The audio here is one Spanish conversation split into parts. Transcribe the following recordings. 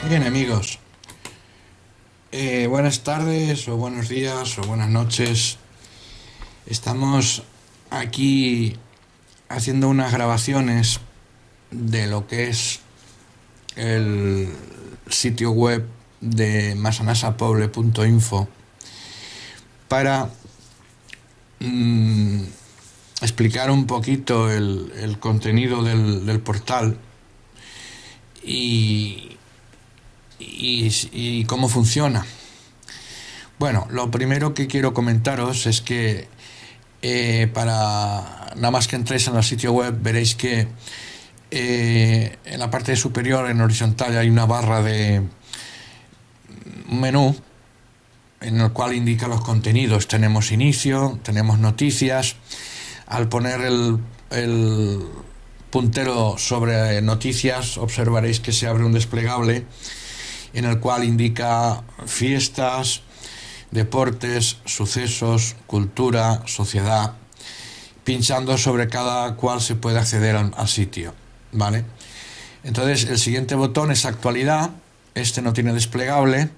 Bien, amigos, buenas tardes o buenos días o buenas noches. Estamos aquí haciendo unas grabaciones de lo que es el sitio web de masanasapoble.info para explicar un poquito el contenido del portal y cómo funciona. Bueno, lo primero que quiero comentaros es que para nada más que entréis en el sitio web veréis que en la parte superior, en horizontal, hay una barra de un menú en el cual indica los contenidos. Tenemos inicio, tenemos noticias. Al poner el puntero sobre noticias observaréis que se abre un desplegable en el cual indica fiestas, deportes, sucesos, cultura, sociedad. Pinchando sobre cada cual se puede acceder al sitio, ¿vale? Entonces el siguiente botón es actualidad. Este no tiene desplegable,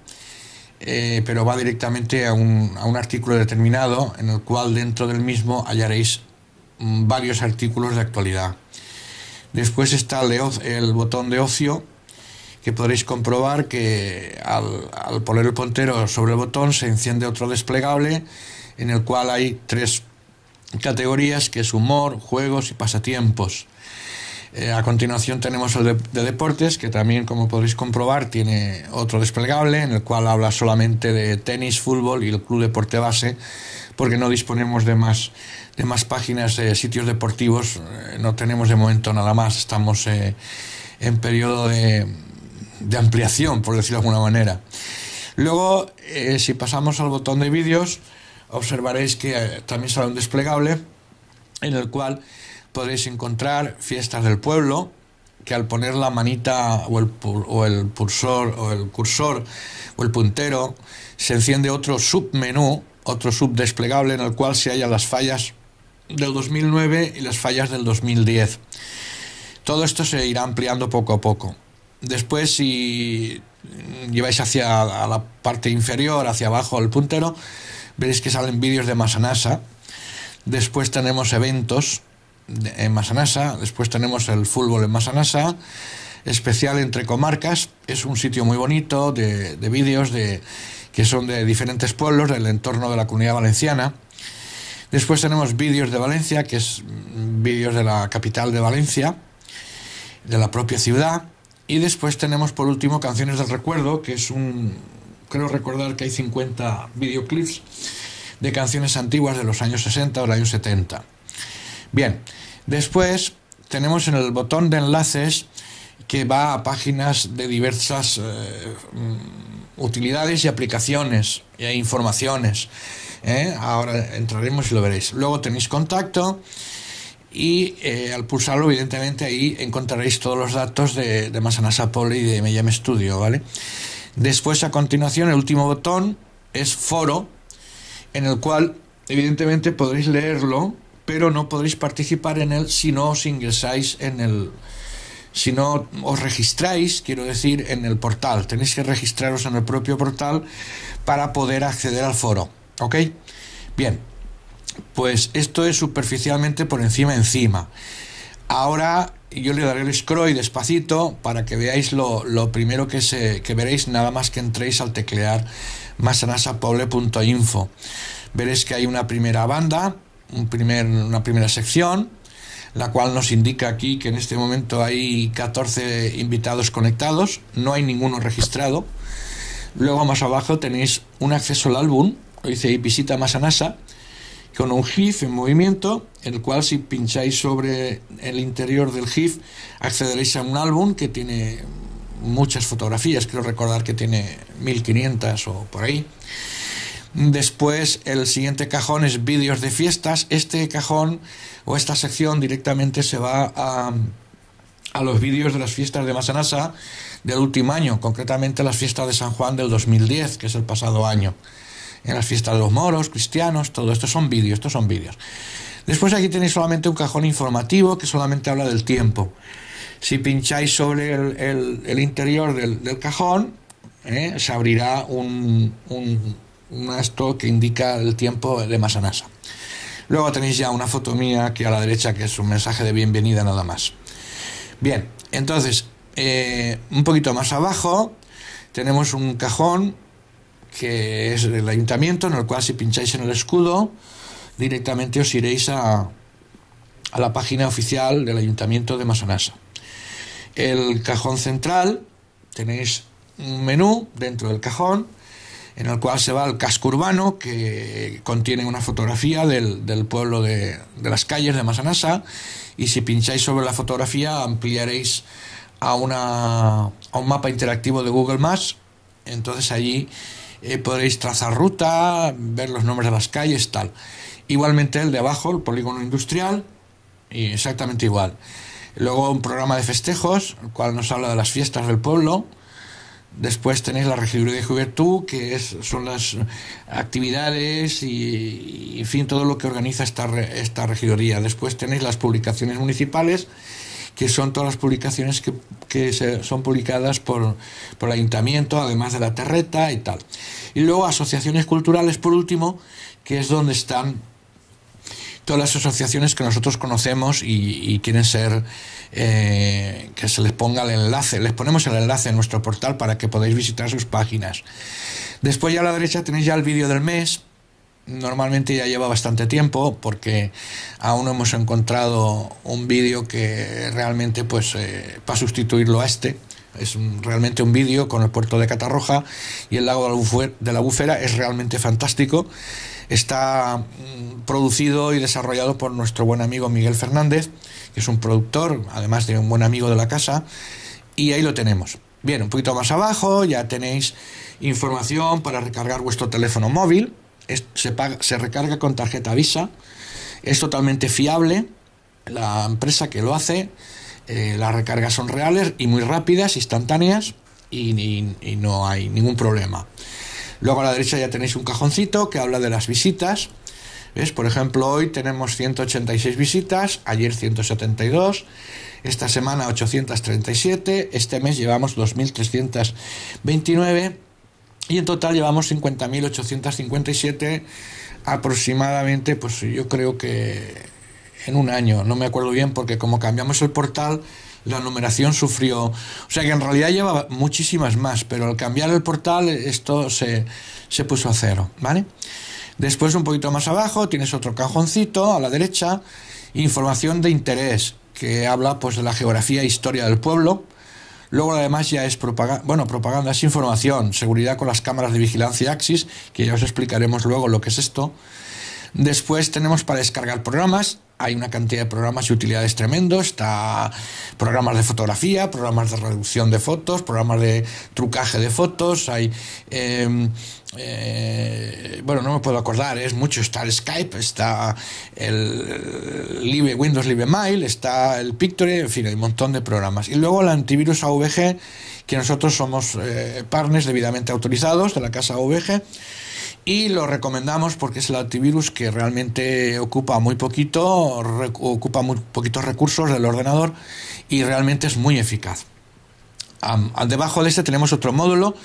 pero va directamente a un artículo determinado, en el cual dentro del mismo hallaréis varios artículos de actualidad. Después está el botón de ocio, que podréis comprobar que al poner el puntero sobre el botón se enciende otro desplegable en el cual hay tres categorías, que es humor, juegos y pasatiempos. A continuación tenemos el de deportes, que también, como podréis comprobar, tiene otro desplegable en el cual habla solamente de tenis, fútbol y el Club Deporte Base, porque no disponemos de más páginas de sitios deportivos. No tenemos de momento nada más. Estamos en periodo de ampliación, por decirlo de alguna manera. Luego, si pasamos al botón de vídeos, observaréis que también sale un desplegable en el cual podréis encontrar fiestas del pueblo, que al poner la manita o el cursor o el puntero se enciende otro submenú, otro subdesplegable en el cual se hallan las fallas del 2009 y las fallas del 2010. Todo esto se irá ampliando poco a poco. Después, si lleváis hacia la parte inferior, hacia abajo el puntero, veréis que salen vídeos de Masanasa. Después tenemos eventos en Masanasa. Después tenemos el fútbol en Masanasa, especial entre comarcas. Es un sitio muy bonito de vídeos que son de diferentes pueblos del entorno de la Comunidad Valenciana. Después tenemos vídeos de Valencia, que es vídeos de la capital de Valencia, de la propia ciudad. Y después tenemos, por último, Canciones del Recuerdo, que es creo recordar que hay 50 videoclips de canciones antiguas de los años 60 o los años 70. Bien, después tenemos en el botón de enlaces, que va a páginas de diversas utilidades y aplicaciones e informaciones. Ahora entraremos y lo veréis. Luego tenéis contacto. Y al pulsarlo, evidentemente, ahí encontraréis todos los datos de Masanasa Poble y de Me Llame Studio, ¿vale? Después, a continuación, el último botón es foro, en el cual, evidentemente, podréis leerlo, pero no podréis participar en él si no os ingresáis si no os registráis, quiero decir, en el portal. Tenéis que registraros en el propio portal para poder acceder al foro, ¿ok? Bien. Pues esto es superficialmente por encima. Ahora yo le daré el scroll despacito para que veáis lo primero que veréis nada más que entréis al teclear masanasapoble.info. Veréis que hay una primera banda, una primera sección, la cual nos indica aquí que en este momento hay 14 invitados conectados, no hay ninguno registrado. Luego más abajo tenéis un acceso al álbum, dice visita Masanasa, con un GIF en movimiento, en el cual si pincháis sobre el interior del GIF accederéis a un álbum que tiene muchas fotografías. Creo recordar que tiene 1500 o por ahí. Después el siguiente cajón es vídeos de fiestas. Este cajón o esta sección directamente se va a los vídeos de las fiestas de Masanasa del último año, concretamente las fiestas de San Juan del 2010, que es el pasado año. En las fiestas de los moros, cristianos, todo esto son vídeos, Después aquí tenéis solamente un cajón informativo que solamente habla del tiempo. Si pincháis sobre el interior del cajón, se abrirá un esto que indica el tiempo de Masanasa. Luego tenéis ya una foto mía aquí a la derecha, que es un mensaje de bienvenida nada más. Bien, entonces, un poquito más abajo tenemos un cajón que es del ayuntamiento, en el cual si pincháis en el escudo, directamente os iréis a la página oficial del ayuntamiento de Masanasa. El cajón central, tenéis un menú dentro del cajón, en el cual se va al casco urbano, que contiene una fotografía del pueblo de las calles de Masanasa, y si pincháis sobre la fotografía ampliaréis a un mapa interactivo de Google Maps. Entonces allí podréis trazar ruta, ver los nombres de las calles, tal. Igualmente el de abajo, el polígono industrial, y exactamente igual. Luego un programa de festejos, el cual nos habla de las fiestas del pueblo. Después tenéis la regiduría de juventud, que son las actividades y en fin, todo lo que organiza esta regiduría. Después tenéis las publicaciones municipales, que son todas las publicaciones que son publicadas por el ayuntamiento, además de la terreta y tal. Y luego asociaciones culturales, por último, que es donde están todas las asociaciones que nosotros conocemos y quieren ser, que se les ponga el enlace. Les ponemos el enlace en nuestro portal para que podáis visitar sus páginas. Después ya a la derecha tenéis ya el vídeo del mes. Normalmente ya lleva bastante tiempo, porque aún no hemos encontrado un vídeo que realmente, pues, para sustituirlo a este. Es realmente un vídeo con el puerto de Catarroja y el lago de la Bufera. Es realmente fantástico. Está producido y desarrollado por nuestro buen amigo Miguel Fernández, que es un productor, además de un buen amigo de la casa, y ahí lo tenemos. Bien, un poquito más abajo ya tenéis información para recargar vuestro teléfono móvil. Se recarga con tarjeta Visa, es totalmente fiable la empresa que lo hace. Las recargas son reales y muy rápidas, instantáneas, y no hay ningún problema. Luego a la derecha ya tenéis un cajoncito que habla de las visitas. ¿Ves? Por ejemplo, hoy tenemos 186 visitas, ayer 172, esta semana 837, este mes llevamos 2.329 y en total llevamos 50.857 aproximadamente, pues yo creo que en un año, no me acuerdo bien porque como cambiamos el portal, la numeración sufrió, o sea que en realidad lleva muchísimas más, pero al cambiar el portal esto se puso a cero, ¿vale? Después un poquito más abajo tienes otro cajoncito a la derecha, información de interés, que habla pues de la geografía e historia del pueblo. Luego además ya es propaganda es información, seguridad con las cámaras de vigilancia Axis, que ya os explicaremos luego lo que es esto. Después tenemos para descargar programas, hay una cantidad de programas y utilidades tremendos. Está programas de fotografía, programas de reducción de fotos, programas de trucaje de fotos, hay no me puedo acordar, es mucho. Está el Skype, está el Windows Live Mail, está el Pictory, en fin, hay un montón de programas. Y luego el antivirus AVG, que nosotros somos partners debidamente autorizados de la casa AVG, y lo recomendamos porque es el antivirus que realmente ocupa muy poquitos recursos del ordenador y realmente es muy eficaz. Debajo de este tenemos otro módulo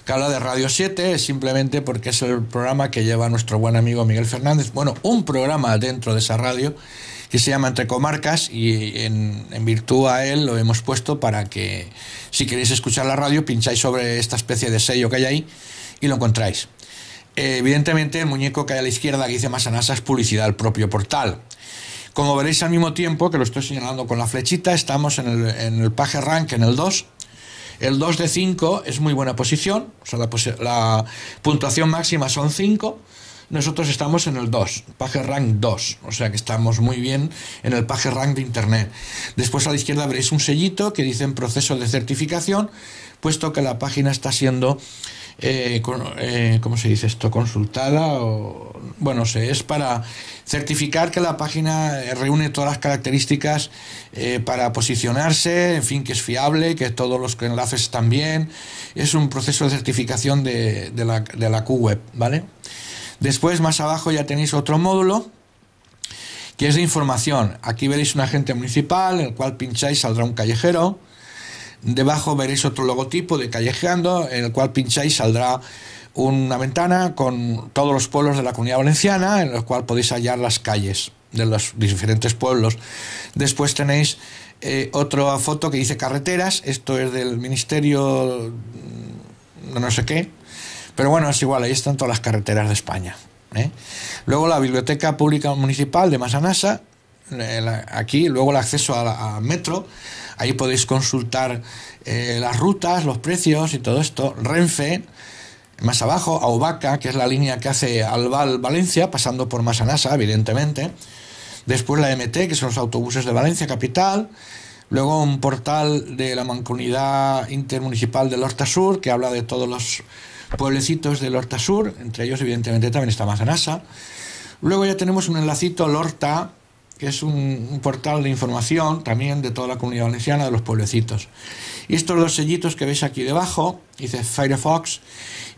que habla de Radio 7, es simplemente porque es el programa que lleva nuestro buen amigo Miguel Fernández. Bueno, un programa dentro de esa radio que se llama Entre Comarcas, y en virtud a él lo hemos puesto para que, si queréis escuchar la radio, pincháis sobre esta especie de sello que hay ahí y lo encontráis. Evidentemente el muñeco que hay a la izquierda que dice Masanasa es publicidad del propio portal. Como veréis al mismo tiempo, que lo estoy señalando con la flechita, estamos en el PageRank, en el 2. El 2 de 5 es muy buena posición, o sea, la puntuación máxima son 5. Nosotros estamos en el 2, PageRank 2, o sea que estamos muy bien en el PageRank de Internet. Después a la izquierda veréis un sellito que dice en proceso de certificación, puesto que la página está siendo ¿cómo se dice esto? Consultada, o bueno, es para certificar que la página reúne todas las características para posicionarse, en fin, que es fiable, que todos los enlaces están bien. Es un proceso de certificación de la QWeb, ¿vale? Después, más abajo, ya tenéis otro módulo que es de información. Aquí veréis un agente municipal, en el cual pincháis, saldrá un callejero. Debajo veréis otro logotipo de Callejeando, en el cual pincháis, saldrá una ventana con todos los pueblos de la Comunidad Valenciana, en el cual podéis hallar las calles de los diferentes pueblos. Después tenéis otra foto que dice carreteras. Esto es del Ministerio de no sé qué, pero bueno, es igual, ahí están todas las carreteras de España. Luego la Biblioteca Pública Municipal de Massanassa, aquí, luego el acceso a metro, ahí podéis consultar las rutas, los precios y todo esto. Renfe, más abajo, Aubaca, que es la línea que hace Albal-Valencia, pasando por Massanassa, evidentemente. Después la MT, que son los autobuses de Valencia Capital. Luego un portal de la Mancomunidad Intermunicipal del Horta Sur, que habla de todos los pueblecitos del Horta Sur, entre ellos evidentemente también está Massanassa. Luego ya tenemos un enlacito al Horta, que es un portal de información también de toda la Comunidad Valenciana, de los pueblecitos. Y estos dos sellitos que veis aquí debajo, dice Firefox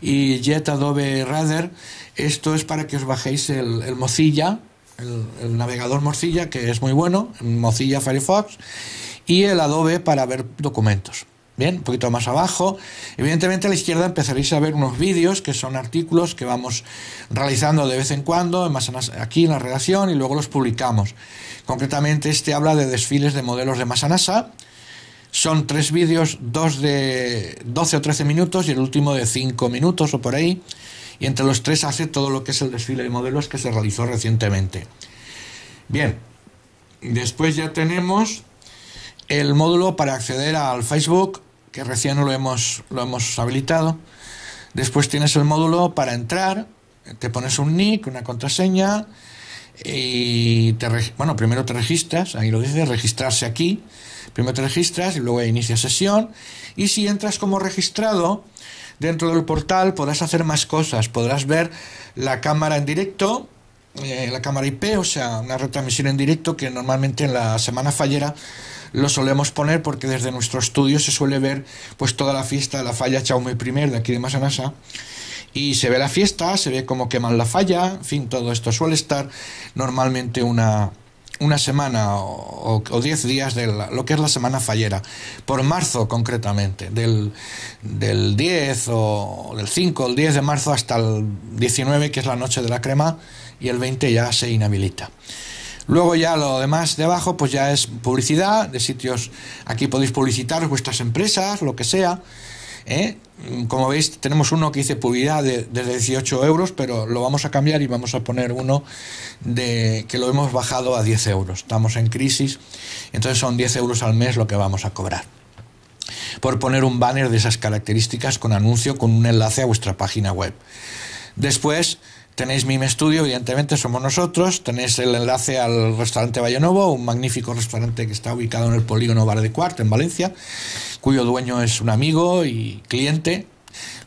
y Jet Adobe Reader, esto es para que os bajéis el Mozilla, el navegador Mozilla, que es muy bueno, Mozilla Firefox, y el Adobe para ver documentos. Bien, un poquito más abajo, evidentemente a la izquierda empezaréis a ver unos vídeos que son artículos que vamos realizando de vez en cuando aquí en la redacción, y luego los publicamos. Concretamente este habla de desfiles de modelos de Massanassa. Son 3 vídeos, 2 de 12 o 13 minutos y el último de 5 minutos o por ahí, y entre los 3 hace todo lo que es el desfile de modelos que se realizó recientemente. Bien, después ya tenemos el módulo para acceder al Facebook, que recién lo hemos habilitado. Después tienes el módulo para entrar, te pones un nick, una contraseña, y primero te registras, ahí lo dice, registrarse aquí. Primero te registras y luego inicia sesión. Y si entras como registrado, dentro del portal podrás hacer más cosas. Podrás ver la cámara en directo, la cámara IP, o sea, una retransmisión en directo que normalmente en la Semana Fallera lo solemos poner, porque desde nuestro estudio se suele ver pues toda la fiesta de la falla Jaume I de aquí de Massanassa, y se ve la fiesta, se ve cómo queman la falla, en fin, todo esto suele estar normalmente una semana o 10 días de lo que es la Semana Fallera, por marzo concretamente, del 10 o del 5 o el 10 de marzo hasta el 19, que es la noche de la crema, y el 20 ya se inhabilita. Luego ya lo demás de abajo pues ya es publicidad de sitios. Aquí podéis publicitar vuestras empresas, lo que sea. Como veis tenemos uno que dice publicidad desde 18 euros, pero lo vamos a cambiar y vamos a poner uno que lo hemos bajado a 10 euros. Estamos en crisis, entonces son 10 euros al mes lo que vamos a cobrar por poner un banner de esas características con anuncio, con un enlace a vuestra página web. Después tenéis Mime Studio, evidentemente somos nosotros. Tenéis el enlace al restaurante Vallenovo, un magnífico restaurante que está ubicado en el polígono Bar de Quart, en Valencia, cuyo dueño es un amigo y cliente.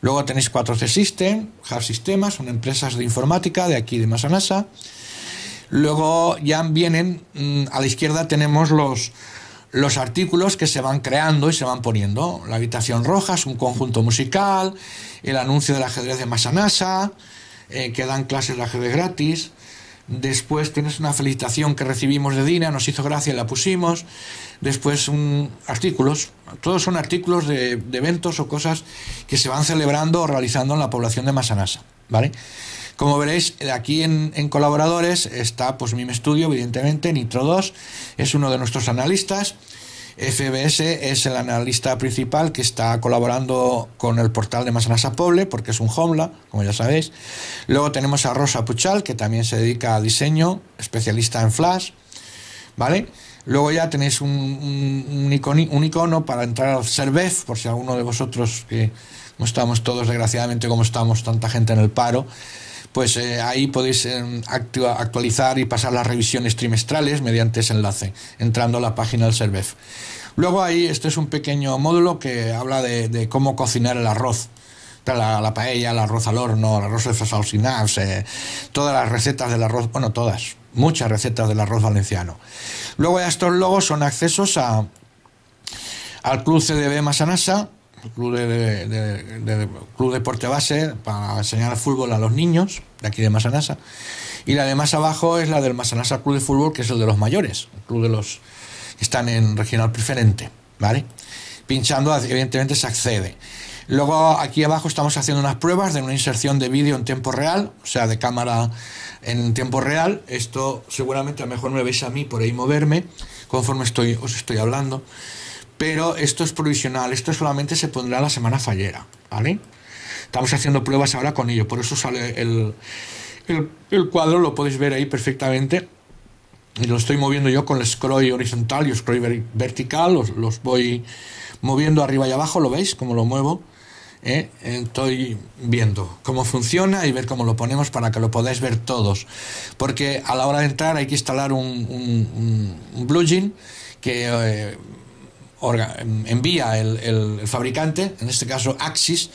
Luego tenéis 4C System, Hub Sistemas, son empresas de informática de aquí de Massanassa. Luego ya vienen, a la izquierda tenemos los artículos que se van creando y se van poniendo. La Habitación Roja es un conjunto musical, el anuncio del ajedrez de Massanassa, que dan clases de ajedrez gratis. Después tienes una felicitación que recibimos de Dina, nos hizo gracia y la pusimos. Después artículos, todos son artículos de eventos o cosas que se van celebrando o realizando en la población de Massanassa, ¿vale? Como veréis, aquí en colaboradores está pues Mime Studio, evidentemente. Nitro 2 es uno de nuestros analistas. FBS es el analista principal que está colaborando con el portal de Massanassa Poble, porque es un Homeland, como ya sabéis. Luego tenemos a Rosa Puchal, que también se dedica a diseño, especialista en Flash, ¿vale? Luego ya tenéis un icono para entrar al Servef, por si alguno de vosotros, que no estamos todos, desgraciadamente, como estamos tanta gente en el paro, pues ahí podéis actualizar y pasar las revisiones trimestrales mediante ese enlace, entrando a la página del Servef. Luego ahí, este es un pequeño módulo que habla de cómo cocinar el arroz, la paella, el arroz al horno, el arroz de fasal sin nabs, todas las recetas del arroz, bueno, todas, muchas recetas del arroz valenciano. Luego ya estos logos son accesos al Club CDB Massanassa, el Club Deporte Base, para enseñar el fútbol a los niños de aquí de Massanassa. Y la de más abajo es la del Massanassa Club de Fútbol, que es el de los mayores, el club de los que están en regional preferente, ¿vale? Pinchando, evidentemente se accede. Luego aquí abajo estamos haciendo unas pruebas de una inserción de vídeo en tiempo real, o sea, de cámara en tiempo real. Esto seguramente a lo mejor me veis a mí por ahí moverme conforme os estoy hablando, pero esto es provisional, esto solamente se pondrá la semana fallera, ¿vale? Estamos haciendo pruebas ahora con ello, por eso sale el cuadro, lo podéis ver ahí perfectamente, y lo estoy moviendo yo con el scroll horizontal y scroll vertical, los voy moviendo arriba y abajo, ¿lo veis? Cómo lo muevo. Estoy viendo cómo funciona y ver cómo lo ponemos para que lo podáis ver todos, porque a la hora de entrar hay que instalar un plugin que envía el fabricante, en este caso Axis,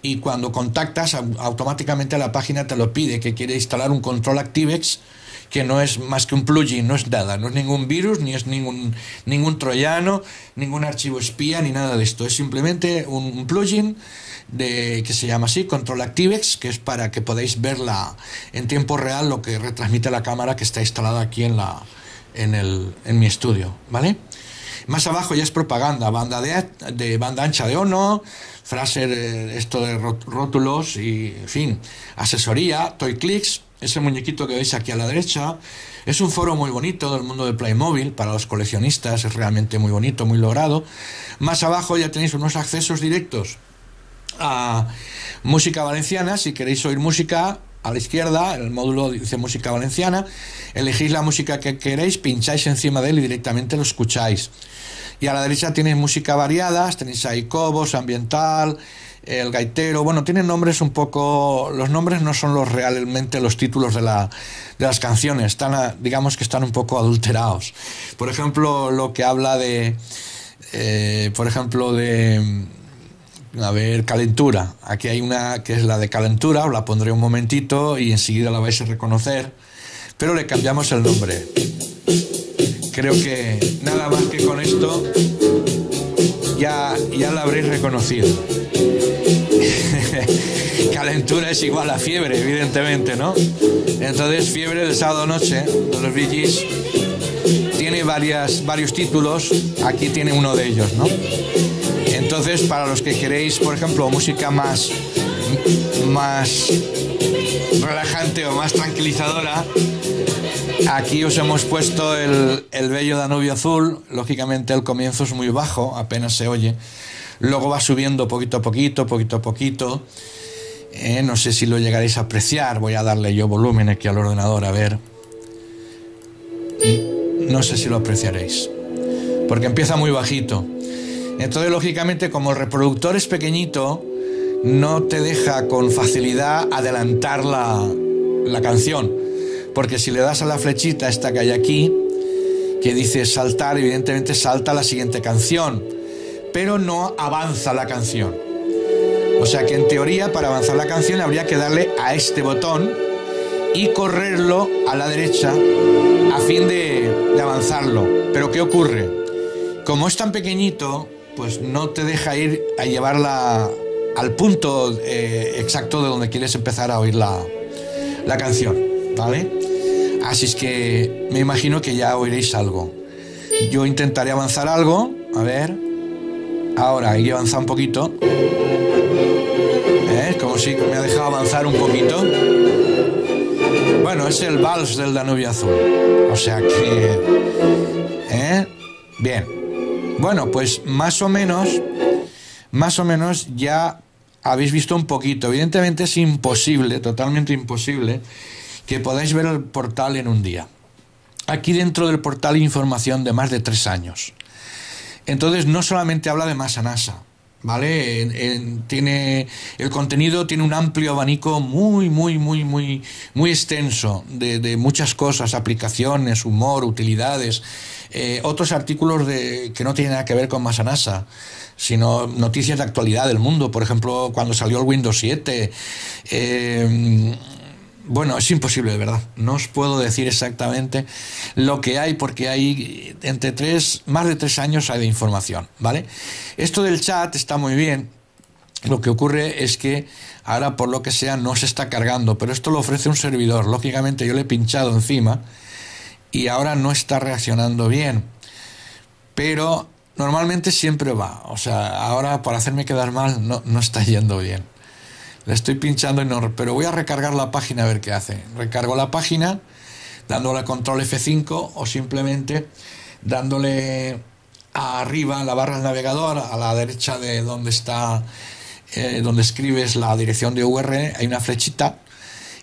y cuando contactas automáticamente la página te lo pide, que quiere instalar un control ActiveX, que no es más que un plugin, no es nada, no es ningún virus, ni es ningún troyano, ningún archivo espía, ni nada de esto. Es simplemente un plugin que se llama así, Control ActiveX, que es para que podáis ver en tiempo real lo que retransmite la cámara que está instalada aquí en mi estudio, ¿vale? Más abajo ya es propaganda, de banda ancha de Ono, Fraser, esto de rótulos y, en fin, asesoría, ToyClicks, ese muñequito que veis aquí a la derecha. Es un foro muy bonito del mundo de Playmobil, para los coleccionistas es realmente muy bonito, muy logrado. Más abajo ya tenéis unos accesos directos a música valenciana. Si queréis oír música, a la izquierda el módulo dice música valenciana, elegís la música que queréis, pincháis encima de él y directamente lo escucháis. Y a la derecha tenéis música variadas, tenéis ahí Cobos, Ambiental, El Gaitero. Bueno, tienen nombres un poco, los nombres no son realmente los títulos de las canciones, digamos que están un poco adulterados. Por ejemplo, lo que habla a ver, Calentura. Aquí hay una que es la de Calentura, os la pondré un momentito y enseguida la vais a reconocer, pero le cambiamos el nombre. Creo que nada más que con esto ya la habréis reconocido. Calentura es igual a fiebre, evidentemente, ¿no? Entonces, Fiebre del sábado noche de los Bee Gees tiene varios títulos. Aquí tiene uno de ellos, ¿no? Entonces, para los que queréis, por ejemplo, música más relajante o más tranquilizadora, aquí os hemos puesto el bello Danubio Azul. Lógicamente el comienzo es muy bajo, apenas se oye. Luego va subiendo poquito a poquito. No sé si lo llegaréis a apreciar. Voy a darle yo volumen aquí al ordenador, a ver. No sé si lo apreciaréis, porque empieza muy bajito. Entonces, lógicamente, como el reproductor es pequeñito, no te deja con facilidad adelantar la canción, porque si le das a la flechita esta que hay aquí, que dice saltar, evidentemente salta la siguiente canción, pero no avanza la canción. O sea que en teoría, para avanzar la canción habría que darle a este botón y correrlo a la derecha a fin de avanzarlo. Pero ¿qué ocurre? Como es tan pequeñito, pues no te deja ir a llevarla al punto exacto de donde quieres empezar a oír la canción, ¿vale? Así es que me imagino que ya oiréis algo. Yo intentaré avanzar algo, a ver. Ahora hay que avanzar un poquito. Como si me ha dejado avanzar un poquito. Bueno, es el vals del Danubio Azul. O sea que... Bien. Bueno, pues más o menos ya habéis visto un poquito. Evidentemente es imposible, totalmente imposible, que podáis ver el portal en un día. Aquí dentro del portal hay información de más de 3 años. Entonces no solamente habla de Massanassa, ¿vale? El contenido tiene un amplio abanico muy extenso de muchas cosas, aplicaciones, humor, utilidades, otros artículos que no tienen nada que ver con Massanassa, sino noticias de actualidad del mundo. Por ejemplo, cuando salió el Windows 7, bueno, es imposible, de verdad. No os puedo decir exactamente lo que hay, porque hay más de 3 años hay de información, ¿vale? Esto del chat está muy bien, Lo que ocurre es que ahora, por lo que sea, no se está cargando, pero esto lo ofrece un servidor. Lógicamente yo le he pinchado encima y ahora no está reaccionando bien, pero normalmente siempre va. O sea, ahora para hacerme quedar mal no está yendo bien. Le estoy pinchando y no, pero voy a recargar la página a ver qué hace. Recargo la página dándole control F5 o simplemente dándole arriba en la barra del navegador, a la derecha de donde está, donde escribes la dirección de URL, hay una flechita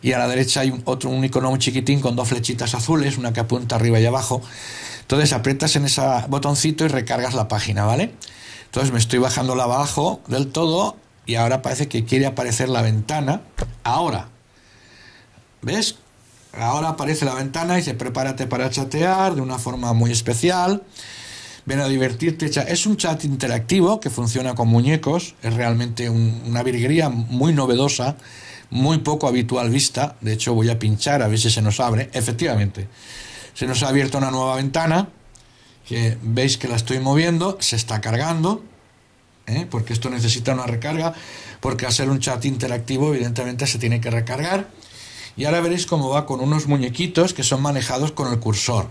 y a la derecha hay un icono muy chiquitín con dos flechitas azules, una que apunta arriba y abajo. Entonces aprietas en ese botoncito y recargas la página, ¿vale? Entonces me estoy bajándola abajo del todo y ahora parece que quiere aparecer la ventana. Ahora, ¿ves? Ahora aparece la ventana y dice prepárate para chatear de una forma muy especial. Ven a divertirte. Es un chat interactivo que funciona con muñecos. Es realmente una virguería muy novedosa, muy poco habitual vista. De hecho voy a pinchar a ver si se nos abre. Efectivamente, se nos ha abierto una nueva ventana que veis que la estoy moviendo. Se está cargando, porque esto necesita una recarga, porque al ser un chat interactivo evidentemente se tiene que recargar. Y ahora veréis cómo va con unos muñequitos que son manejados con el cursor.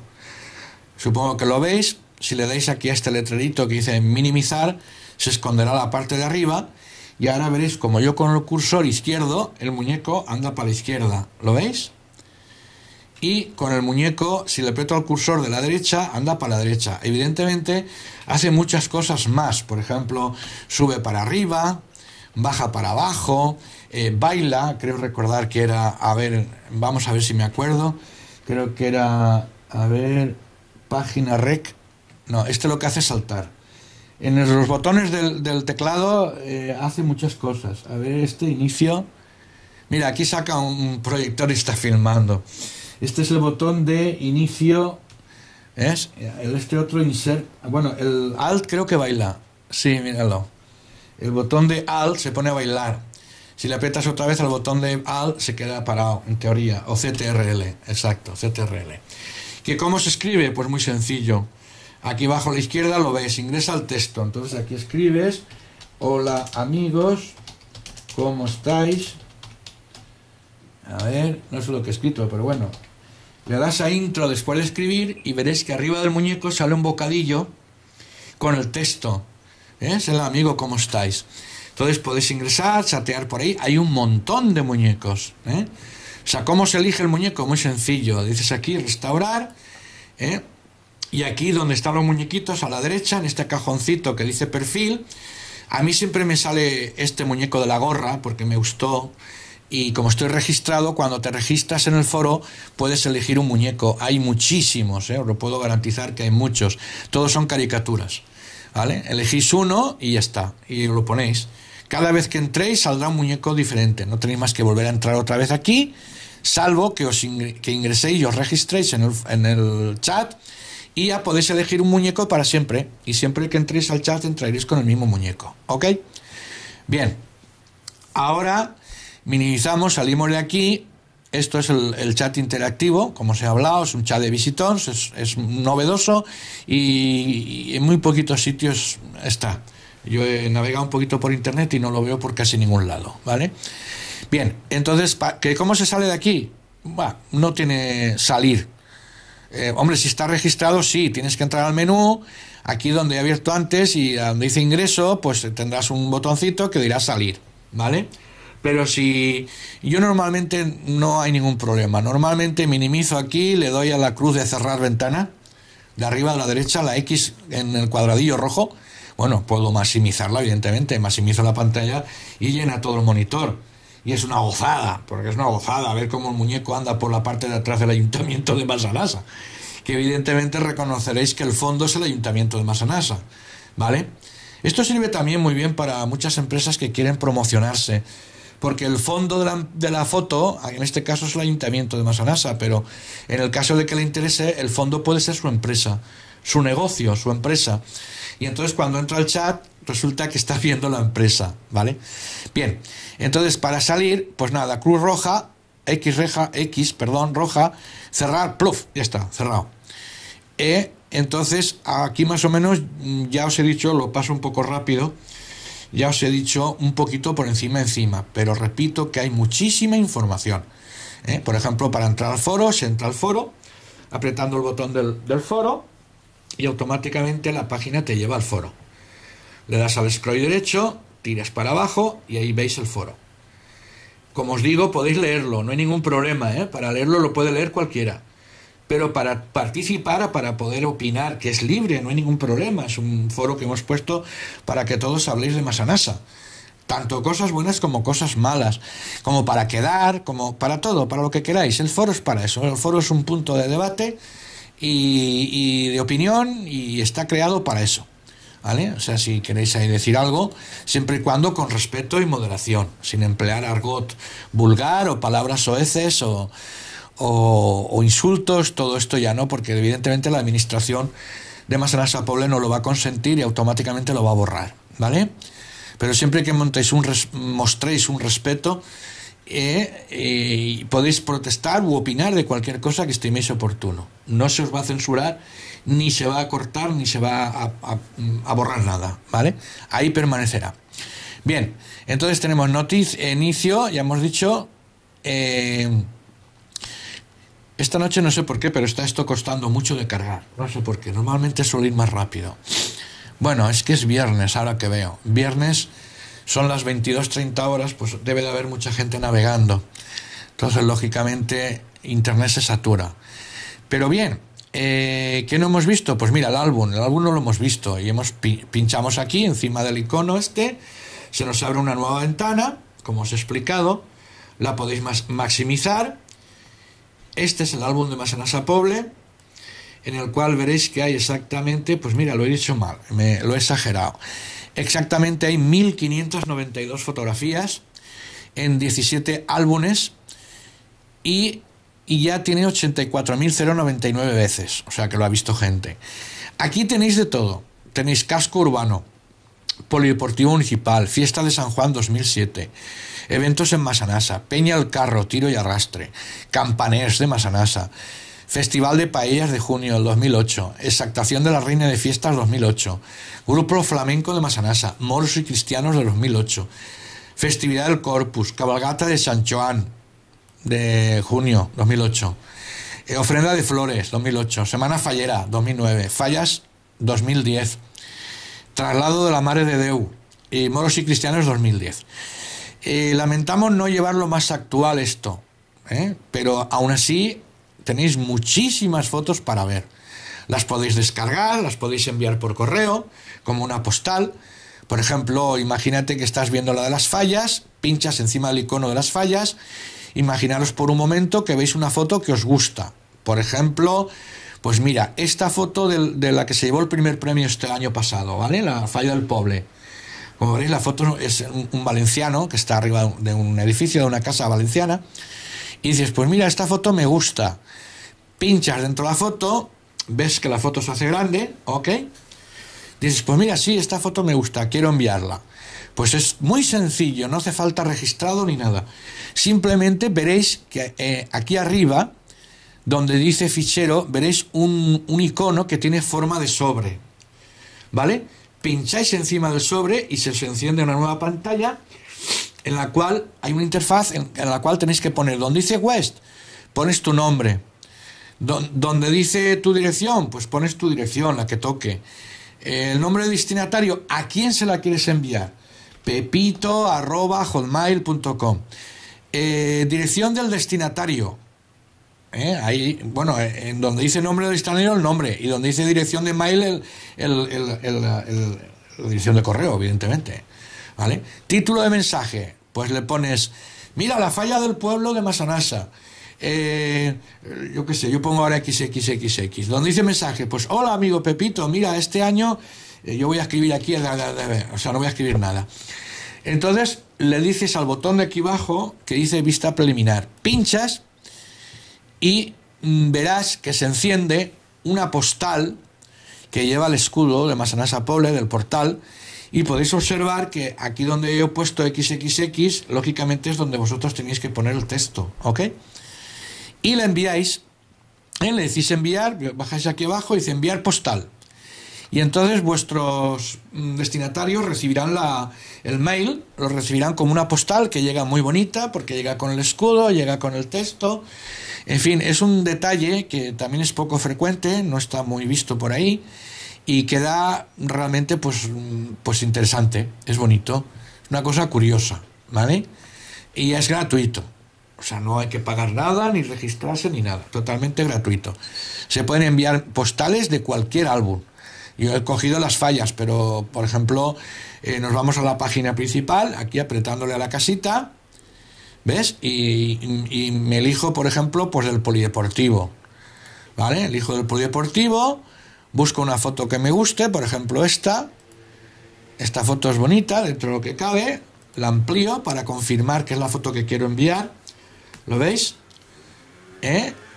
Supongo que lo veis. Si le dais aquí a este letrerito que dice minimizar, se esconderá la parte de arriba. Y ahora veréis como yo con el cursor izquierdo, el muñeco anda para la izquierda. ¿Lo veis? Y con el muñeco, si le aprieto al cursor de la derecha, anda para la derecha. Evidentemente hace muchas cosas más. Por ejemplo, sube para arriba, baja para abajo, baila. Creo recordar que era, a ver, vamos a ver si me acuerdo. Creo que era, a ver, página rec. No, este lo que hace es saltar. En los botones del teclado hace muchas cosas. A ver, este inicio. Mira, aquí saca un proyector y está filmando. Este es el botón de inicio. ¿Ves? Este otro insert. Bueno, el alt creo que baila. Sí, míralo. El botón de alt se pone a bailar. Si le aprietas otra vez al botón de alt se queda parado, en teoría. O CTRL, exacto, CTRL. ¿Que cómo se escribe? Pues muy sencillo. Aquí abajo a la izquierda lo ves, ingresa el texto. Entonces aquí escribes: hola amigos, ¿cómo estáis? A ver, no sé lo que he escrito, pero bueno. Le das a intro después de escribir y veréis que arriba del muñeco sale un bocadillo con el texto. ¿Es el amigo, cómo estáis? Entonces podéis ingresar, chatear por ahí. Hay un montón de muñecos. O sea, ¿cómo se elige el muñeco? Muy sencillo. Dices aquí restaurar. Y aquí donde están los muñequitos, a la derecha, en este cajoncito que dice perfil, a mí siempre me sale este muñeco de la gorra porque me gustó. Y como estoy registrado, cuando te registras en el foro puedes elegir un muñeco. Hay muchísimos, os lo puedo garantizar que hay muchos. Todos son caricaturas, ¿vale? Elegís uno y ya está, y lo ponéis. Cada vez que entréis saldrá un muñeco diferente. No tenéis más que volver a entrar otra vez aquí, salvo que que ingreséis y os registréis en el chat, y ya podéis elegir un muñeco para siempre. Y siempre que entréis al chat entraréis con el mismo muñeco. ¿Ok? Bien. Ahora minimizamos, salimos de aquí. Esto es el chat interactivo, como os he hablado, es un chat de visitors, es novedoso y en muy poquitos sitios está. Yo he navegado un poquito por internet y no lo veo por casi ningún lado, ¿vale? Bien, entonces, ¿cómo se sale de aquí? Bah, no tiene salir. Hombre, si está registrado, sí, tienes que entrar al menú, aquí donde he abierto antes y donde dice ingreso, pues tendrás un botoncito que dirá salir, ¿vale? Pero si yo normalmente no hay ningún problema. Normalmente minimizo aquí, le doy a la cruz de cerrar ventana, de arriba a la derecha, la X en el cuadradillo rojo. Bueno, puedo maximizarla, evidentemente, maximizo la pantalla y llena todo el monitor. Y es una gozada, porque es una gozada ver cómo el muñeco anda por la parte de atrás del Ayuntamiento de Massanassa. Que evidentemente reconoceréis que el fondo es el Ayuntamiento de Massanassa, ¿vale? Esto sirve también muy bien para muchas empresas que quieren promocionarse, porque el fondo de la foto, en este caso es el Ayuntamiento de Massanassa, pero en el caso de que le interese, el fondo puede ser su empresa, su negocio, su empresa. Y entonces cuando entra al chat, resulta que está viendo la empresa, ¿vale? Bien, entonces para salir, pues nada, cruz roja, roja, cerrar, pluf, ya está, cerrado. Entonces aquí más o menos, ya os he dicho, lo paso un poco rápido. ya os he dicho un poquito por encima, pero repito que hay muchísima información. Por ejemplo, para entrar al foro, se entra al foro, apretando el botón del foro, y automáticamente la página te lleva al foro. Le das al scroll derecho, tiras para abajo y ahí veis el foro. Como os digo, podéis leerlo, no hay ningún problema, para leerlo lo puede leer cualquiera. Pero para participar, para poder opinar, que es libre, no hay ningún problema, es un foro que hemos puesto para que todos habléis de Masanasa. Tanto cosas buenas como cosas malas, como para quedar, como para todo, para lo que queráis. El foro es para eso, el foro es un punto de debate y de opinión y está creado para eso, ¿vale? O sea, si queréis ahí decir algo, siempre y cuando con respeto y moderación, sin emplear argot vulgar o palabras soeces o insultos, todo esto ya no, porque evidentemente la administración de Masanasa Poble no lo va a consentir y automáticamente lo va a borrar, ¿vale? Pero siempre que mostréis un respeto, podéis protestar u opinar de cualquier cosa que estiméis oportuno. No se os va a censurar, ni se va a cortar, ni se va a borrar nada, ¿vale? Ahí permanecerá. Bien, entonces tenemos inicio, ya hemos dicho. Esta noche no sé por qué, pero está esto costando mucho de cargar. No sé por qué, normalmente suele ir más rápido. Bueno, es que es viernes, ahora que veo. Viernes son las 22:30 horas, pues debe de haber mucha gente navegando. Entonces, lógicamente, internet se satura. Pero bien, ¿qué no hemos visto? Pues mira, el álbum no lo hemos visto. Y pinchamos aquí, encima del icono se nos abre una nueva ventana, como os he explicado. La podéis maximizar. Este es el álbum de Masanasa Poble, en el cual veréis que hay exactamente, pues mira, lo he dicho mal, lo he exagerado. Exactamente hay 1592 fotografías en 17 álbumes y ya tiene 84.099 veces, o sea que lo ha visto gente. Aquí tenéis de todo, tenéis casco urbano, polideportivo municipal, fiesta de San Juan 2007, eventos en Masanasa, Peña al Carro, tiro y arrastre, campaners de Masanasa, Festival de Paellas de junio del 2008, Exactación de la Reina de Fiestas 2008, Grupo Flamenco de Masanasa, Moros y Cristianos de 2008, Festividad del Corpus, Cabalgata de San Joan de junio 2008, Ofrenda de Flores 2008, Semana Fallera 2009, Fallas 2010, Traslado de la Mare de Déu y Moros y Cristianos 2010. Lamentamos no llevarlo más actual esto, pero aún así tenéis muchísimas fotos para ver. Las podéis descargar, las podéis enviar por correo, como una postal. Por ejemplo, imagínate que estás viendo la de las fallas, pinchas encima del icono de las fallas, imaginaros por un momento que veis una foto que os gusta. Por ejemplo, pues mira, esta foto de la que se llevó el primer premio este año pasado, ¿vale? La falla del Poble. Como veréis, la foto es un valenciano que está arriba de un edificio, de una casa valenciana, y dices, pues mira, esta foto me gusta. Pinchas dentro de la foto, ves que la foto se hace grande, ¿ok? Dices, pues mira, sí, esta foto me gusta, quiero enviarla. Pues es muy sencillo, no hace falta registrado ni nada. Simplemente veréis que aquí arriba, donde dice fichero, veréis un icono que tiene forma de sobre, ¿vale? Pincháis encima del sobre y se os enciende una nueva pantalla en la cual hay una interfaz en la cual tenéis que poner, donde dice West, pones tu nombre. Donde dice tu dirección, pues pones tu dirección, la que toque. El nombre de destinatario, ¿a quién se la quieres enviar? pepito@hotmail.com. Dirección del destinatario. Ahí, bueno, en donde dice nombre del destinatario, el nombre. Y donde dice dirección de mail, la dirección de correo, evidentemente. ¿Vale? Título de mensaje, pues le pones, mira, la falla del pueblo de Masanasa. Yo qué sé, yo pongo ahora XXXX. Donde dice mensaje, pues hola amigo Pepito, mira, este año yo voy a escribir aquí, o sea, no voy a escribir nada. Entonces le dices al botón de aquí abajo que dice vista preliminar, pinchas y verás que se enciende una postal que lleva el escudo de Masanasa Poble, del portal, y podéis observar que aquí donde yo he puesto XXX, lógicamente es donde vosotros tenéis que poner el texto, ¿ok? Y le enviáis, le decís enviar, bajáis aquí abajo y dice enviar postal. y entonces vuestros destinatarios recibirán el mail, lo recibirán como una postal que llega muy bonita, porque llega con el escudo, llega con el texto. En fin, es un detalle que también es poco frecuente, no está muy visto por ahí, y queda realmente pues interesante, es bonito, es una cosa curiosa, ¿vale? Y es gratuito, o sea, no hay que pagar nada, ni registrarse, ni nada, totalmente gratuito. Se pueden enviar postales de cualquier álbum. Yo he cogido las fallas, pero por ejemplo, nos vamos a la página principal, aquí apretándole a la casita, ¿ves? Y me elijo, por ejemplo, pues del polideportivo, ¿vale? Elijo del polideportivo, busco una foto que me guste, por ejemplo esta foto es bonita, dentro de lo que cabe, la amplío para confirmar que es la foto que quiero enviar, ¿lo veis?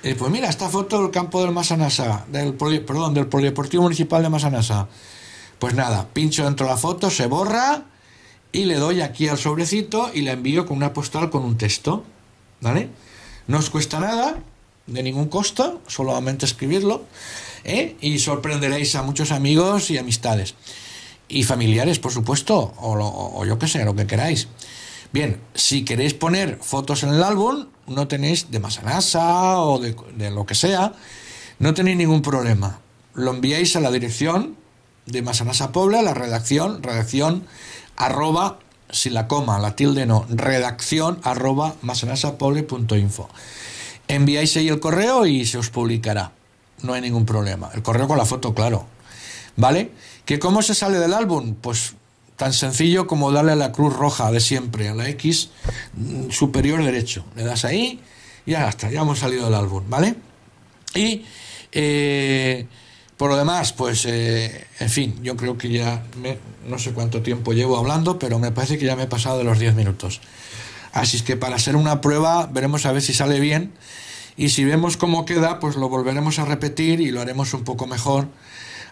Y pues mira, esta foto del campo del Massanassa, del Polideportivo Municipal de Massanassa. Pues nada, pincho dentro de la foto, se borra y le doy aquí al sobrecito y la envío con una postal con un texto, ¿vale? No os cuesta nada, de ningún costo, solamente escribirlo, y sorprenderéis a muchos amigos y amistades. Y familiares, por supuesto, o yo qué sé, lo que queráis. Bien, si queréis poner fotos en el álbum, no tenéis de Massanassa o de lo que sea, no tenéis ningún problema. Lo enviáis a la dirección de Massanassa Pobla, la redacción arroba, sin la coma, la tilde no, redacción arroba massanassapoble.info. Enviáis ahí el correo y se os publicará. No hay ningún problema. El correo con la foto, claro. ¿Vale? ¿Que cómo se sale del álbum? Pues tan sencillo como darle a la cruz roja de siempre, a la X superior derecho. Le das ahí y ya está, ya hemos salido del álbum, ¿vale? Y por lo demás, pues, en fin, yo creo que ya no sé cuánto tiempo llevo hablando, pero me parece que ya me he pasado de los 10 minutos. Así es que para hacer una prueba veremos a ver si sale bien, y si vemos cómo queda, pues lo volveremos a repetir y lo haremos un poco mejor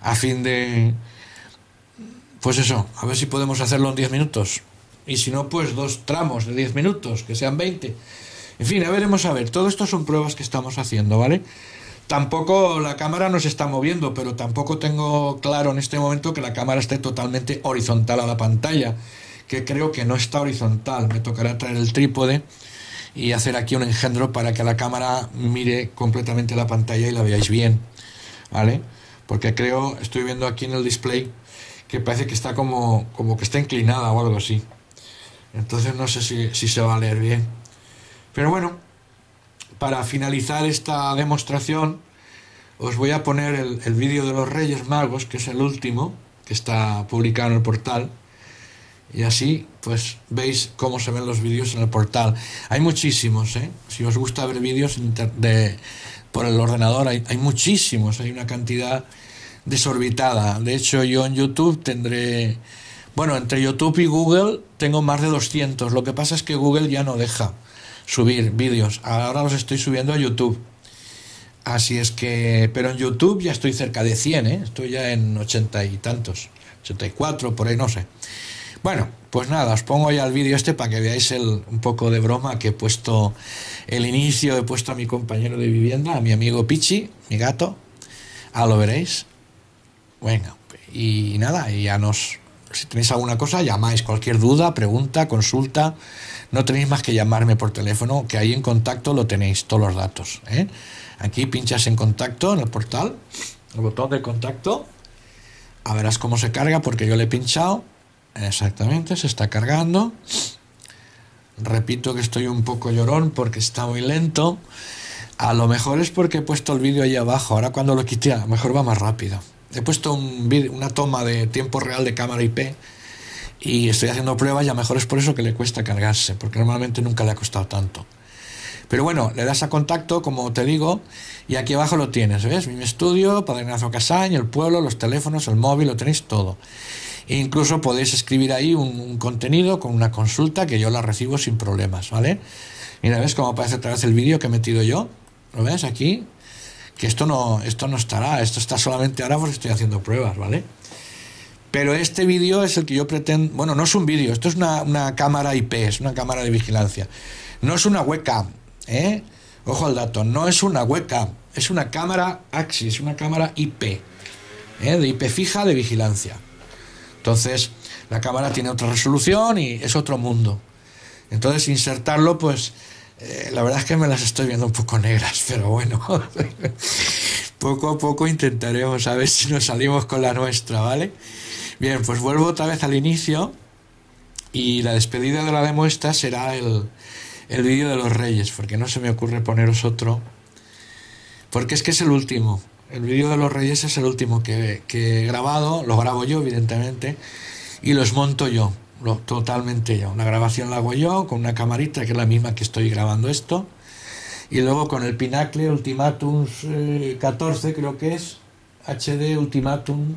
a fin de... Pues eso, a ver si podemos hacerlo en 10 minutos. Y si no, pues 2 tramos de 10 minutos, que sean 20. En fin, ya veremos a ver. Todo esto son pruebas que estamos haciendo, ¿vale? Tampoco la cámara nos está moviendo, pero tampoco tengo claro en este momento que la cámara esté totalmente horizontal a la pantalla, que creo que no está horizontal. Me tocará traer el trípode y hacer aquí un engendro para que la cámara mire completamente la pantalla y la veáis bien, ¿vale? Porque creo, estoy viendo aquí en el display que parece que está como que está inclinada o algo así. Entonces no sé si se va a leer bien. Pero bueno, para finalizar esta demostración, os voy a poner el vídeo de los Reyes Magos, que es el último, que está publicado en el portal. Y así, pues, veis cómo se ven los vídeos en el portal. Hay muchísimos, ¿eh? Si os gusta ver vídeos por el ordenador, hay muchísimos. Hay una cantidad desorbitada. De hecho, yo en YouTube tendré... Bueno, entre YouTube y Google tengo más de 200. Lo que pasa es que Google ya no deja subir vídeos. Ahora los estoy subiendo a YouTube. Así es que... Pero en YouTube ya estoy cerca de 100, ¿eh? Estoy ya en 80 y tantos. 84, por ahí, no sé. Bueno, pues nada, os pongo ya el vídeo este para que veáis un poco de broma que he puesto el inicio, he puesto a mi compañero de vivienda, a mi amigo Pichi, mi gato. Ahora lo veréis. Venga, y nada, y ya si tenéis alguna cosa, llamáis, cualquier duda, pregunta, consulta, no tenéis más que llamarme por teléfono, que ahí en contacto lo tenéis, todos los datos, ¿eh? Aquí pinchas en contacto, en el portal, el botón de contacto, a verás cómo se carga, porque yo le he pinchado, exactamente, se está cargando. Repito que estoy un poco llorón porque está muy lento, a lo mejor es porque he puesto el vídeo ahí abajo, ahora cuando lo quite a lo mejor va más rápido. He puesto una toma de tiempo real de cámara IP y estoy haciendo pruebas y a lo mejor es por eso que le cuesta cargarse, porque normalmente nunca le ha costado tanto. Pero bueno, le das a contacto, como te digo, y aquí abajo lo tienes, ¿ves? Mi estudio, Padre Ignacio Casañ, el pueblo, los teléfonos, el móvil, lo tenéis todo. E incluso podéis escribir ahí un contenido con una consulta que yo la recibo sin problemas, ¿vale? Mira, ¿ves cómo aparece otra vez el vídeo que he metido yo? ¿Lo ves aquí? Que esto no estará, esto está solamente ahora porque estoy haciendo pruebas, ¿vale? Pero este vídeo es el que yo pretendo... Bueno, no es un vídeo, esto es una cámara IP, es una cámara de vigilancia. No es una webcam, ¿eh? Ojo al dato, no es una webcam, es una cámara Axis, una cámara IP, de IP fija de vigilancia. Entonces la cámara tiene otra resolución y es otro mundo. Entonces insertarlo, pues la verdad es que me las estoy viendo un poco negras, pero bueno, poco a poco intentaremos a ver si nos salimos con la nuestra, ¿vale? Bien, pues vuelvo otra vez al inicio y la despedida de la demo esta será el vídeo de los Reyes, porque no se me ocurre poneros otro, porque es que es el último. El vídeo de los Reyes es el último que he grabado, lo grabo yo evidentemente y los monto yo, totalmente yo. Una grabación la hago yo con una camarita que es la misma que estoy grabando esto, y luego con el Pinacle Ultimatum 14 creo que es, HD Ultimatum,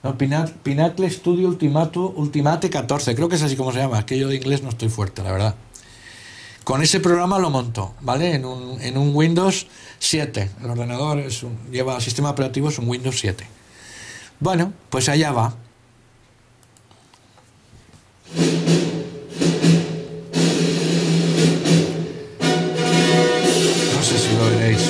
no, Pinacle Studio Ultimate 14, creo que es así como se llama, es que yo de inglés no estoy fuerte, la verdad. Con ese programa lo monto, ¿vale? En un Windows 7. El ordenador lleva el sistema operativo, es un Windows 7. Bueno, pues allá va. No sé si lo veréis.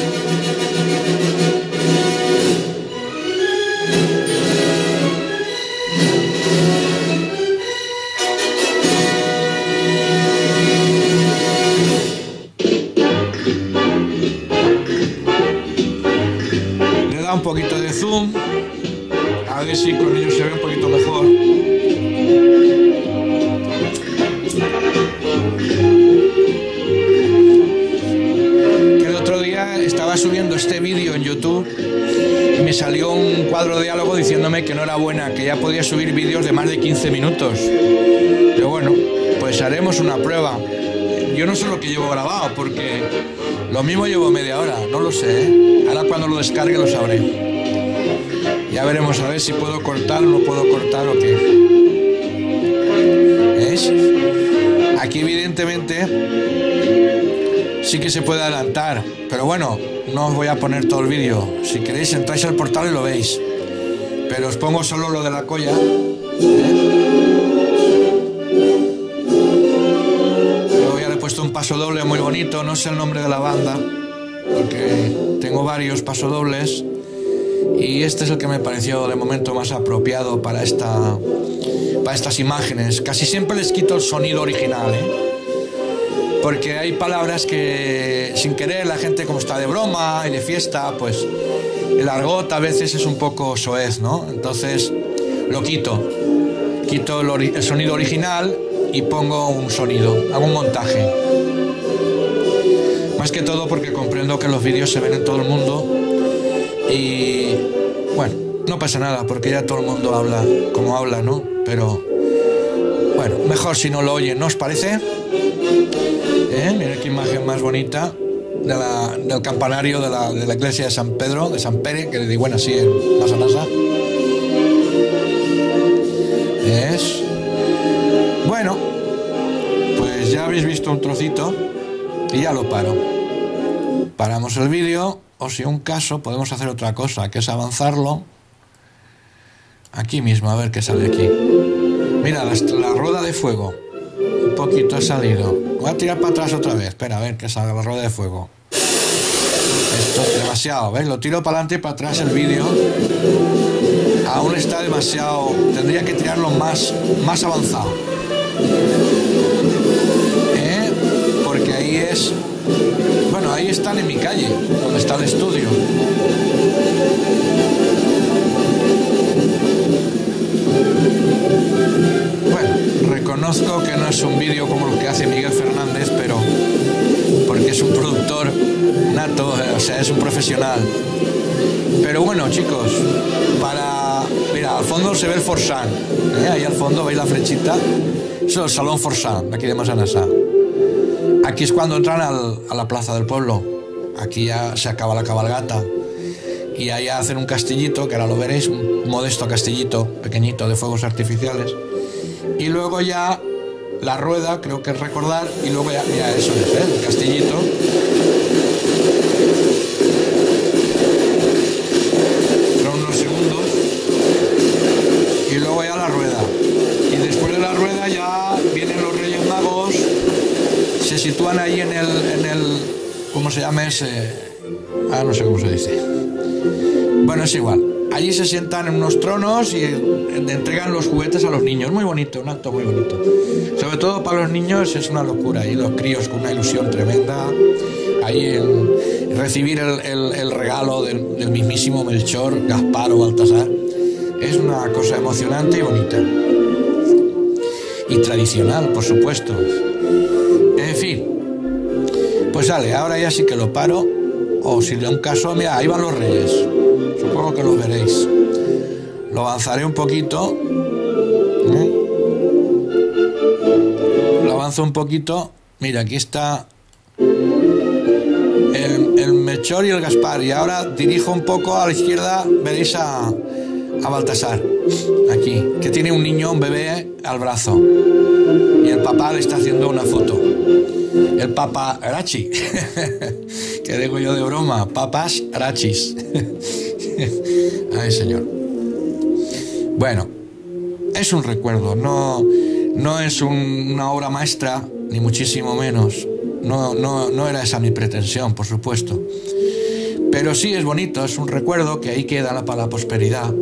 Un poquito de zoom, a ver si con ello se ve un poquito mejor. Que el otro día estaba subiendo este vídeo en YouTube y me salió un cuadro de diálogo diciéndome que no era buena, que ya podía subir vídeos de más de 15 minutos. Pero bueno, pues haremos una prueba. Yo no sé lo que llevo grabado, porque lo mismo llevo media hora, no lo sé, ¿eh? Ahora cuando lo descargue lo sabré. Ya veremos a ver si puedo cortar o no puedo cortar o qué. ¿Ves? Aquí evidentemente sí que se puede adelantar, pero bueno, no os voy a poner todo el vídeo. Si queréis entráis al portal y lo veis. Pero os pongo solo lo de la colla. Un paso doble muy bonito, no sé el nombre de la banda porque tengo varios pasodobles y este es el que me pareció de momento más apropiado para estas imágenes. Casi siempre les quito el sonido original, porque hay palabras que sin querer la gente, como está de broma y de fiesta, pues el argot a veces es un poco soez, ¿no? Entonces lo quito el sonido original y pongo un sonido, hago un montaje. Más que todo porque comprendo que los vídeos se ven en todo el mundo y bueno, no pasa nada porque ya todo el mundo habla como habla, ¿no? Pero bueno, mejor si no lo oyen, ¿no os parece? Mirad qué imagen más bonita del campanario de la iglesia de San Pedro, de San Pere, que le digo bueno así en la Sanasa. ¿Ves? Bueno, pues ya habéis visto un trocito y ya lo paro. Paramos el vídeo, o si un caso podemos hacer otra cosa, que es avanzarlo aquí mismo, a ver qué sale aquí. Mira, la rueda de fuego, un poquito ha salido. Voy a tirar para atrás otra vez, espera, a ver que salga la rueda de fuego. Esto es demasiado, ¿ves? Lo tiro para adelante y para atrás el vídeo. Aún está demasiado, tendría que tirarlo más avanzado. Porque ahí es... Bueno, ahí están en mi calle, donde está el estudio. Bueno, reconozco que no es un vídeo como los que hace Miguel Fernández, pero porque es un productor nato, o sea, es un profesional. Pero bueno, chicos, mira, al fondo se ve el Forsan, ahí al fondo veis la flechita, eso es el Salón Forsan, de aquí de Massanassa. Aquí es cuando entran a la plaza del pueblo, aquí ya se acaba la cabalgata, y ahí hacen un castillito, que ahora lo veréis, un modesto castillito, pequeñito, de fuegos artificiales, y luego ya la rueda, creo que es recordar, y luego ya, mira, eso es, el castillito. Y luego ya la rueda. Y después de la rueda ya vienen los Reyes Magos, se sitúan ahí en el ¿cómo se llama ese? No sé cómo se dice. Bueno, es igual. allí se sientan en unos tronos y entregan los juguetes a los niños. Muy bonito, un acto muy bonito. Sobre todo para los niños es una locura. Y los críos con una ilusión tremenda. Ahí en recibir el regalo del mismísimo Melchor, Gaspar o Baltasar. Es una cosa emocionante y bonita. Y tradicional, por supuesto. En fin. Pues sale, ahora ya sí que lo paro. O si le da un caso, mira, ahí van los Reyes. Supongo que los veréis. Lo avanzaré un poquito. Lo avanzo un poquito. Mira, aquí está el Melchor y el Gaspar. Y ahora dirijo un poco a la izquierda. Veréis a Baltasar. Aquí, que tiene un niño, un bebé al brazo. Y el papá le está haciendo una foto. El Papa Arachi. Que digo yo de broma. Papas Arachis. Ay, señor. Bueno, es un recuerdo. No es una obra maestra, ni muchísimo menos. No era esa mi pretensión, por supuesto. Pero sí es bonito, es un recuerdo que ahí queda para la prosperidad.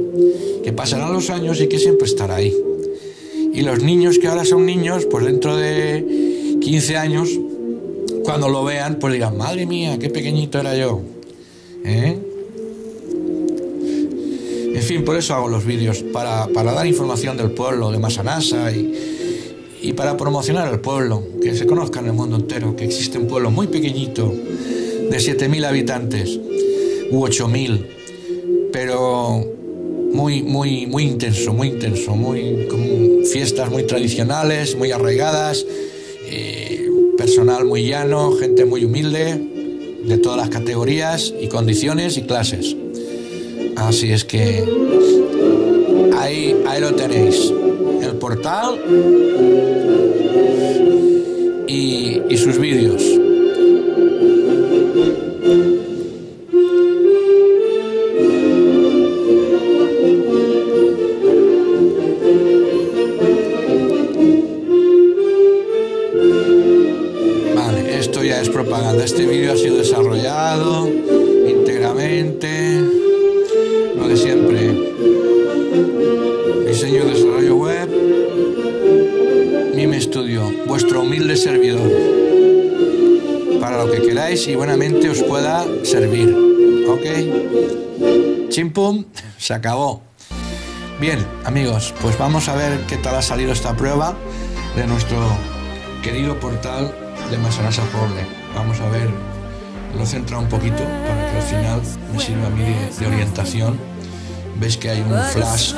Que pasarán los años y que siempre estará ahí. Y los niños que ahora son niños, pues dentro de 15 años, cuando lo vean, pues dirán, madre mía, qué pequeñito era yo. En fin, por eso hago los vídeos, para dar información del pueblo de Massanassa y para promocionar el pueblo, que se conozca en el mundo entero, que existe un pueblo muy pequeñito, de 7.000 habitantes, u 8.000, pero muy intenso, con fiestas muy tradicionales, muy arraigadas, personal muy llano, gente muy humilde, de todas las categorías y condiciones y clases. Así es que ahí lo tenéis, el portal y sus vídeos. Es propaganda. Este vídeo ha sido desarrollado íntegramente, lo de siempre, diseño, desarrollo web, Mime Studio, vuestro humilde servidor, para lo que queráis y buenamente os pueda servir. Ok, chimpum, se acabó. Bien, amigos, pues vamos a ver qué tal ha salido esta prueba de nuestro querido portal de Massanassa Poble. Vamos a ver, lo centra un poquito para que al final me sirva a mí de orientación. Veis que hay un flash,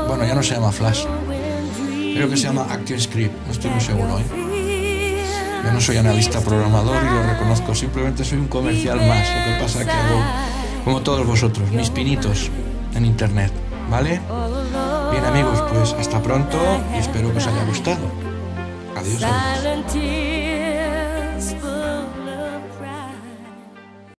bueno, ya no se llama flash, creo que se llama ActionScript, no estoy muy seguro, Yo no soy analista programador y lo reconozco, simplemente soy un comercial más. Lo que pasa es que hago, como todos vosotros, mis pinitos en internet, ¿vale? Bien, amigos, pues hasta pronto y espero que os haya gustado. Adiós.